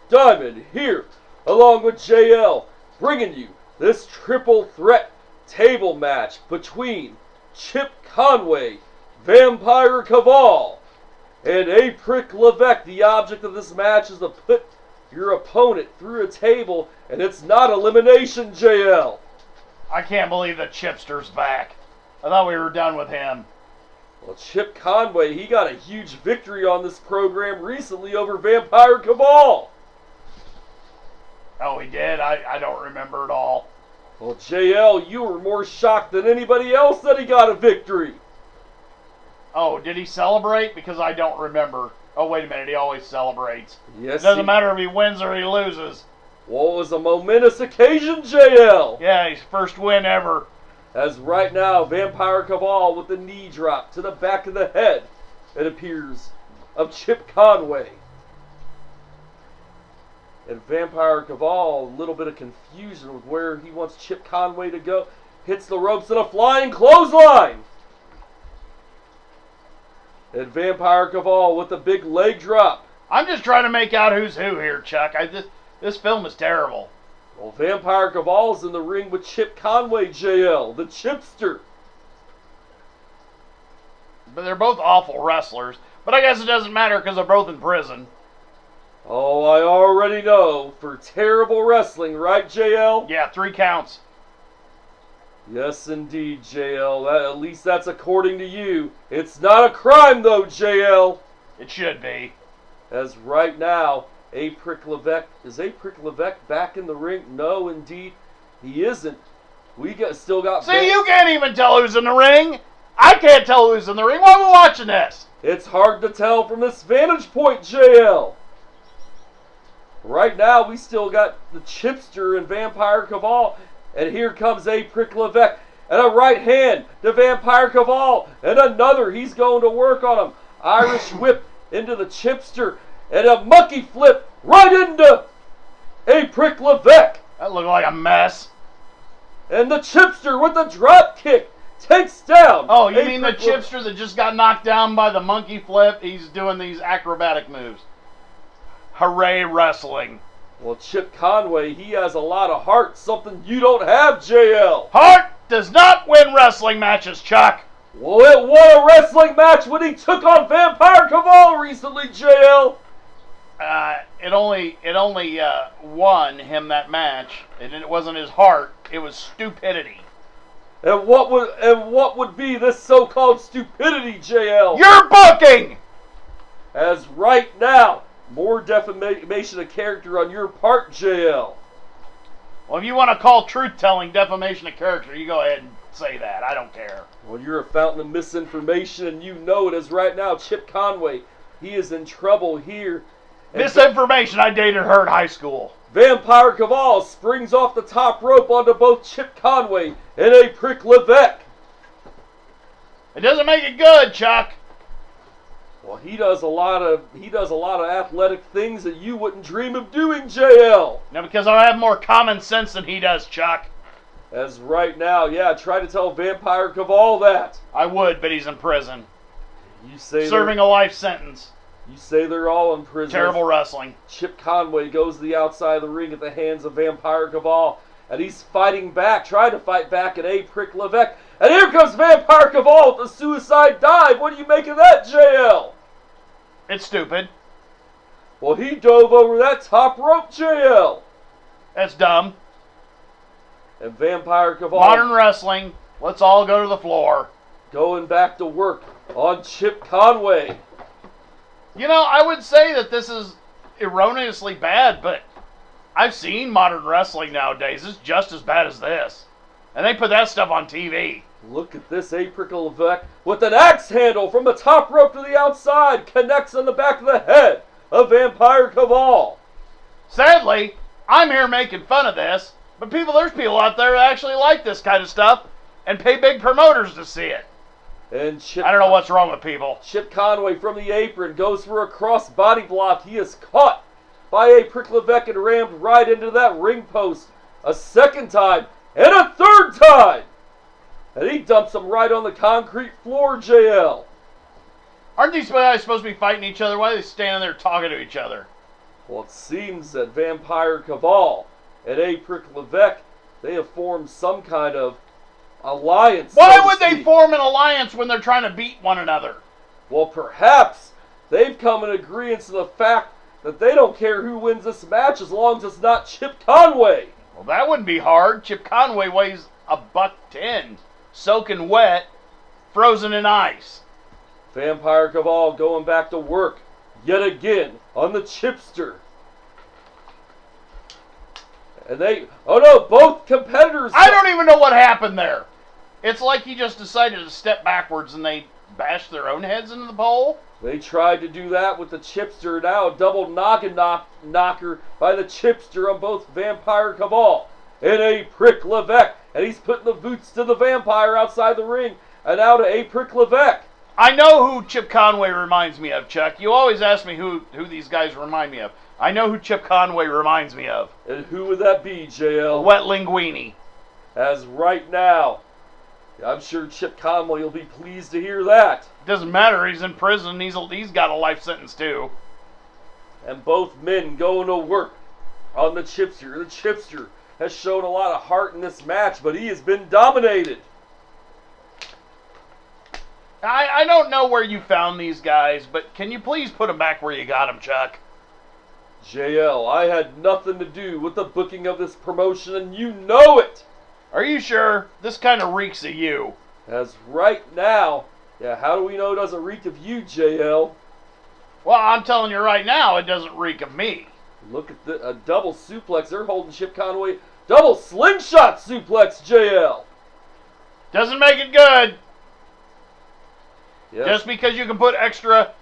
Diamond here, along with JL, bringing you this triple threat table match between Chip Conway, Vampire Caval, and Apric Levesque. The object of this match is to put your opponent through a table, and it's not elimination, JL. I can't believe the Chipster's back. I thought we were done with him. Well, Chip Conway, he got a huge victory on this program recently over Vampire Caval. Oh, he did? I don't remember at all. Well, JL, you were more shocked than anybody else that he got a victory. Oh, did he celebrate? Because I don't remember. Oh, wait a minute, he always celebrates. Yes. It doesn't matter if he wins or he loses. Well, it was a momentous occasion, JL. Yeah, his first win ever. As right now, Vampire Caval with the knee drop to the back of the head, it appears, of Chip Conway. And Vampire Caval, a little bit of confusion with where he wants Chip Conway to go, hits the ropes in a flying clothesline. And Vampire Caval with a big leg drop. I'm just trying to make out who's who here, Chuck. This film is terrible. Well, Vampire Caval's in the ring with Chip Conway, JL, the Chipster. But they're both awful wrestlers. But I guess it doesn't matter because they're both in prison. Oh, I already know. For terrible wrestling, right, JL? Yeah, 3 counts. Yes, indeed, JL. At least that's according to you. It's not a crime, though, JL. It should be. As right now, Apric Levesque, is Apric Levesque back in the ring? No, indeed, he isn't. Still got... See, you can't even tell who's in the ring. I can't tell who's in the ring. Why are we watching this? It's hard to tell from this vantage point, JL. Right now, we still got the Chipster and Vampire Caval. And here comes Apric Levesque. And a right hand to Vampire Caval. And another. He's going to work on him. Irish whip into the Chipster. And a monkey flip right into Apric Levesque. That looked like a mess. And the Chipster with the drop kick takes down. Oh, you mean the Chipster that just got knocked down by the monkey flip? He's doing these acrobatic moves. Hooray, wrestling. Well, Chip Conway, he has a lot of heart, something you don't have, JL. Heart does not win wrestling matches, Chuck. Well, it won a wrestling match when he took on Vampire Caval recently, JL. It only won him that match, and it wasn't his heart. It was stupidity. And what would be this so-called stupidity, JL? You're booking. As right now, more defamation of character on your part, JL. Well, if you want to call truth-telling defamation of character, you go ahead and say that. I don't care. Well, you're a fountain of misinformation, and you know it. As right now, Chip Conway, he is in trouble here. Misinformation. I dated her in high school. Vampire Caval springs off the top rope onto both Chip Conway and Apric Levesque. It doesn't make it good, Chuck. Well, he does a lot of athletic things that you wouldn't dream of doing, JL. Now, because I have more common sense than he does, Chuck. As right now, yeah, try to tell Vampire Caval that. I would, but he's in prison. You say serving a life sentence. You say they're all in prison. Terrible wrestling. Chip Conway goes to the outside of the ring at the hands of Vampire Caval, and he's fighting back, trying to fight back at Apric Levesque. And here comes Vampire Caval with the suicide dive. What do you make of that, JL? It's stupid. Well, he dove over that top rope, JL. That's dumb. And Vampire Caval... Modern wrestling. Let's all go to the floor. Going back to work on Chip Conway. You know, I would say that this is erroneously bad, but I've seen modern wrestling nowadays. It's just as bad as this. And they put that stuff on TV. Look at this Apric Levesque with an axe handle from the top rope to the outside. Connects on the back of the head of Vampire Caval. Sadly, I'm here making fun of this, but there's people out there that actually like this kind of stuff and pay big promoters to see it. And I don't know what's wrong with people. Chip Conway from the apron goes for a cross body block. He is caught by Apric Levesque and rammed right into that ring post a second time and a third time. And he dumps him right on the concrete floor, JL. Aren't these guys supposed to be fighting each other? Why are they standing there talking to each other? Well, it seems that Vampire Caval and April Levesque, they have formed some kind of alliance. Why so to would they speak. form an alliance when they're trying to beat one another? Well, perhaps they've come in agreement to the fact that they don't care who wins this match as long as it's not Chip Conway. Well, that wouldn't be hard. Chip Conway weighs $110, soaking wet, frozen in ice. Vampire Caval going back to work yet again on the Chipster. And oh no, both competitors. I don't even know what happened there. It's like he just decided to step backwards and they bashed their own heads into the pole. They tried to do that with the Chipster. Now a double knocker by the Chipster on both Vampire Caval and April Levesque. And he's putting the boots to the Vampire outside the ring. And now to April Levesque. I know who Chip Conway reminds me of, Chuck. You always ask me who these guys remind me of. I know who Chip Conway reminds me of. And who would that be, JL? Wet linguini. As right now, I'm sure Chip Conway will be pleased to hear that. Doesn't matter. He's in prison. He's got a life sentence too. And both men going to work on the Chipster. The Chipster has shown a lot of heart in this match, but he has been dominated. I don't know where you found these guys, but can you please put them back where you got them, Chuck? JL, I had nothing to do with the booking of this promotion, and you know it. Are you sure? This kind of reeks of you. As right now, yeah, how do we know it doesn't reek of you, JL? Well, I'm telling you right now, it doesn't reek of me. Look at a double suplex. They're holding Chip Conway. Double slingshot suplex, JL. Doesn't make it good. Yes. Just because you can put extra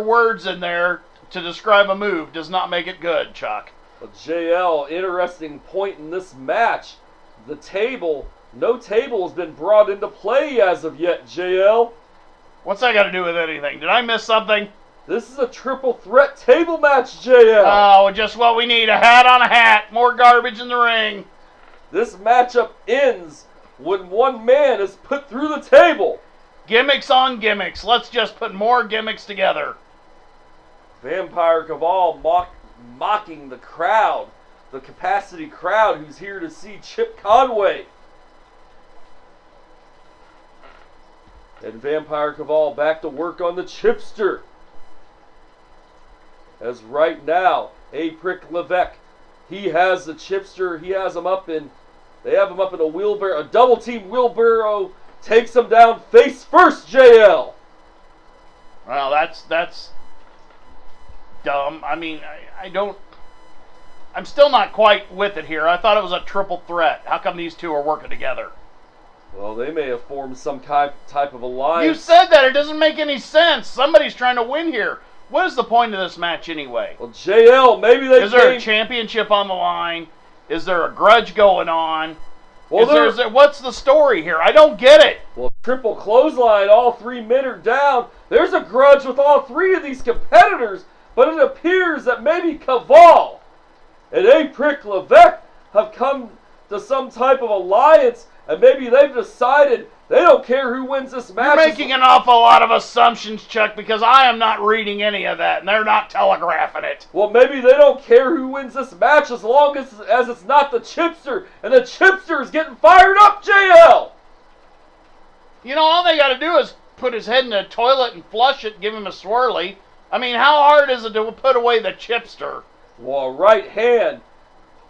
words in there to describe a move does not make it good, Chuck. But JL, interesting point in this match. No table has been brought into play as of yet, JL. What's that got to do with anything? Did I miss something? This is a triple threat table match, JL. Oh, just what we need. A hat on a hat. More garbage in the ring. This matchup ends when one man is put through the table. Gimmicks on gimmicks. Let's just put more gimmicks together. Vampire Caval mocking the crowd, the capacity crowd who's here to see Chip Conway. And Vampire Caval back to work on the Chipster. As right now, April Levesque, he has the Chipster, they have him up in a wheelbarrow, a double team wheelbarrow, takes him down face first, JL. Well, that's dumb. I mean, I'm still not quite with it here. I thought it was a triple threat. How come these two are working together? Well, they may have formed some type of alliance. You said that. It doesn't make any sense. Somebody's trying to win here. What is the point of this match anyway? Well, JL, maybe they Is there a championship on the line? Is there a grudge going on? Well, What's the story here? I don't get it. Well, triple clothesline, all three men are down. There's a grudge with all three of these competitors, but it appears that maybe Caval and April Levesque have come to some type of alliance, and maybe they've decided they don't care who wins this match. You're making an awful lot of assumptions, Chuck, because I am not reading any of that, and they're not telegraphing it. Well, maybe they don't care who wins this match as long as it's not the Chipster, and the Chipster is getting fired up, JL! You know, all they got to do is put his head in the toilet and flush it, give him a swirly. I mean, how hard is it to put away the Chipster? Well, right hand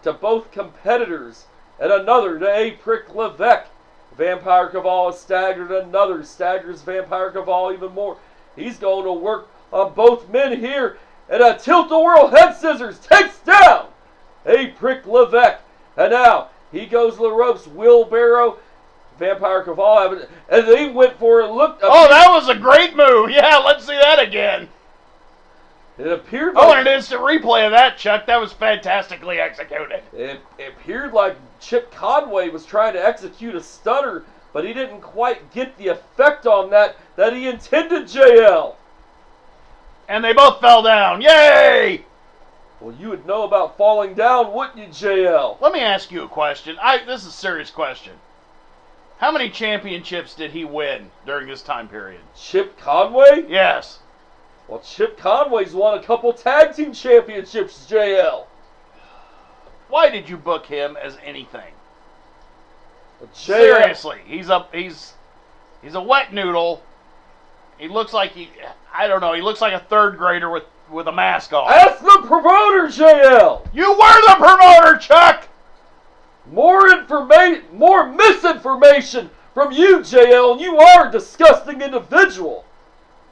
to both competitors, and another to April Levesque. Vampire Caval is staggered, another staggers Vampire Caval even more. He's going to work on both men here, and a tilt-a-whirl head scissors takes down April Levesque. And now he goes to the ropes, wheelbarrow. Vampire Caval, and they went for it. Oh, that was a great move. Yeah, let's see that again. It appeared like, an instant replay of that, Chuck. That was fantastically executed. It appeared like Chip Conway was trying to execute a stunner, but he didn't quite get the effect on that he intended, JL. And they both fell down. Yay! Well, you would know about falling down, wouldn't you, JL? Let me ask you a question. This is a serious question. How many championships did he win during this time period? Chip Conway? Yes. Well, Chip Conway's won a couple tag team championships, JL. Why did you book him as anything? JL. Seriously, he's a wet noodle. He looks like I don't know, he looks like a third grader with a mask on. Ask the promoter, JL. You were the promoter, Chuck! More misinformation from you, JL, and you are a disgusting individual.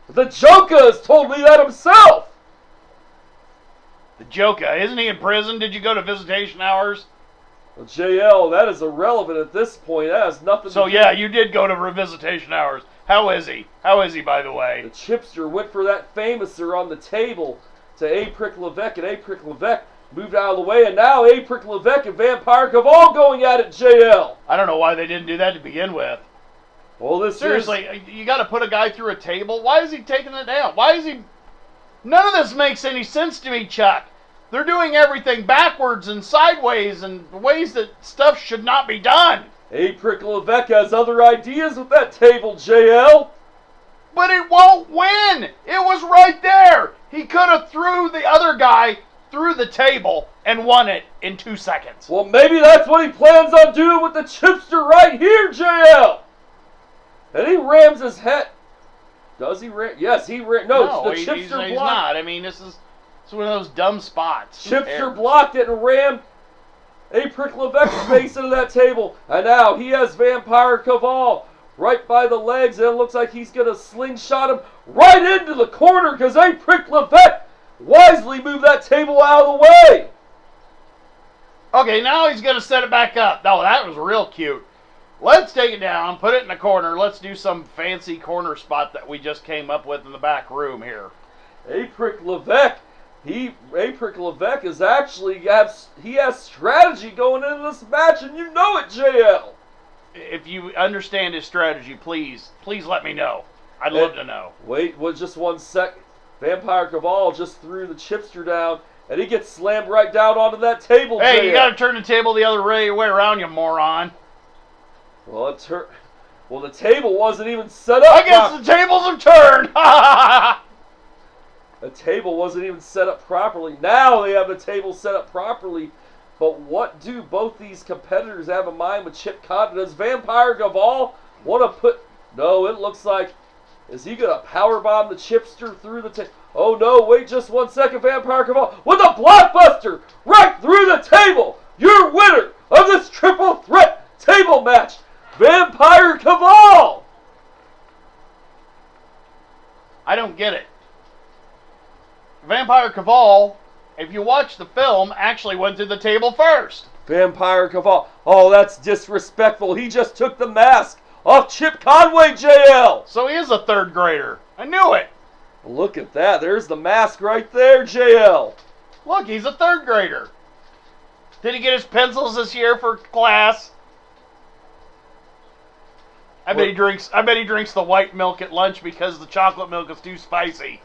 The Joker has told me that himself. The Joker, isn't he in prison? Did you go to visitation hours? Well, JL, that is irrelevant at this point. That has nothing So to do. yeah, you did go to visitation hours. How is he? How is he, by the The way? chipster went for that famouser on the table to Apric Levesque, and Apric Levesque moved out of the way, and now Apric Levesque and Vampire Caval going at it, JL. I don't know why they didn't do that to begin with. Well, this Seriously, you got to put a guy through a table? Why is he taking it down? Why is he... None of this makes any sense to me, Chuck. They're doing everything backwards and sideways and ways that stuff should not be done. Apric Levesque has other ideas with that table, JL. But it won't win. It was right there. He could have threw the other guy through the table and won it in 2 seconds. Well, maybe that's what he plans on doing with the chipster right here, JL. And he rams his head. Does he ram? Yes, he ram. No, the chipster he's blocked. not. I mean, this is one of those dumb spots. Who Chipster cares? blocked it and rammed Apric Levesque's face into that table. And now he has Vampire Caval right by the legs, and it looks like he's going to slingshot him right into the corner because Apric Levesque wisely moved that table out of the way. Okay, now he's going to set it back up. No, that was real cute. Let's take it down, put it in the corner. Let's do some fancy corner spot that we just came up with in the back room here. Apric Levesque, Apric Levesque is actually he has strategy going into this match, and you know it, JL. If you understand his strategy, please let me know. I'd love to know. Wait, just 1 sec. Vampire Caval just threw the chipster down, and he gets slammed right down onto that table. Hey, JL. you got to turn the table the other way around, you moron. Well, the table wasn't even set up. I guess the tables have turned. The table wasn't even set up properly. Now they have the table set up properly. But what do both these competitors have in mind with Chip Conway? Does Vampire Caval want to put... No, it looks like... Is he going to powerbomb the chipster through the table? Oh no, wait just 1 second, Vampire Caval with a blockbuster right through the table. Your winner of this triple threat table match, Vampire Caval. I don't get it. Vampire Caval, if you watch the film, actually went through the table first. Vampire Caval. Oh, that's disrespectful. He just took the mask off Chip Conway, JL. So he is a third grader. I knew it. Look at that. There's the mask right there, JL. Look, he's a third grader. Did he get his pencils this year for class? I bet he drinks the white milk at lunch because the chocolate milk is too spicy.